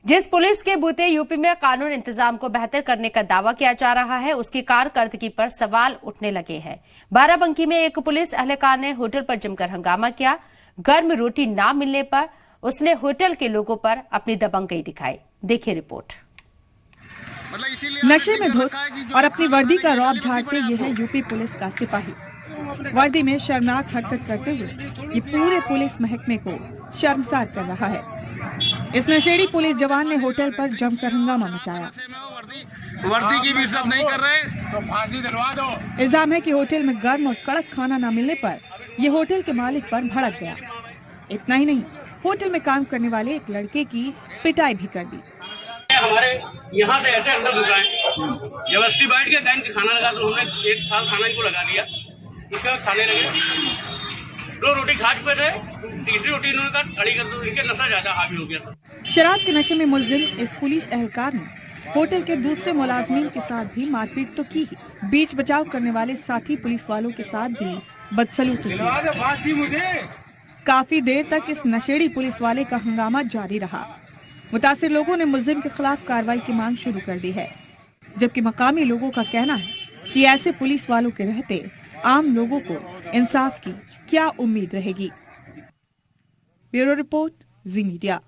जिस पुलिस के बूते यूपी में कानून इंतजाम को बेहतर करने का दावा किया जा रहा है, उसकी कारकर्दगी पर सवाल उठने लगे हैं। बाराबंकी में एक पुलिस एहलकार ने होटल पर जमकर हंगामा किया। गर्म रोटी ना मिलने पर उसने होटल के लोगों पर अपनी दबंगई दिखाई। देखिए रिपोर्ट। नशे में धुत और अपनी वर्दी का रौब झाड़ते ये है यूपी पुलिस का सिपाही। वर्दी में शर्मनाक हरकत करते हुए ये पूरे पुलिस महकमे को शर्मसार कर रहा है। इस नशेड़ी पुलिस जवान ने होटल पर जमकर हंगामा मचाया। वर्दी की भी इज्जत नहीं कर रहे तो फांसी दिलवा दो। इल्जाम है कि होटल में गर्म और कड़क खाना न मिलने पर ये होटल के मालिक पर भड़क गया। इतना ही नहीं, होटल में काम करने वाले एक लड़के की पिटाई भी कर दी। हमारे यहाँ से ऐसे अंदर घुसा है, जबरदस्ती बैठ के कैंट के खाना लगा, तो हमने एक थाल खाना इनको लगा दिया। उसके बाद खाने लगे, 2 रोटी खा चुके थे, तीसरी रोटी इन्होंने कहा खड़ी कर दो, इनके नशा ज्यादा हावी हो गया था। शराब के नशे में मुलजिम इस पुलिस एहलकार ने होटल के दूसरे मुलाजमीन के साथ भी मारपीट तो की ही, बीच बचाव करने वाले साथी पुलिस वालों के साथ भी बदसलूकी की। काफी देर तक इस नशेड़ी पुलिस वाले का हंगामा जारी रहा। मुतासिर लोगों ने मुलजिम के खिलाफ कार्रवाई की मांग शुरू कर दी है, जबकि मकामी लोगों का कहना है कि ऐसे पुलिस वालों के रहते आम लोगों को इंसाफ की क्या उम्मीद रहेगी। ब्यूरो रिपोर्ट, जी मीडिया।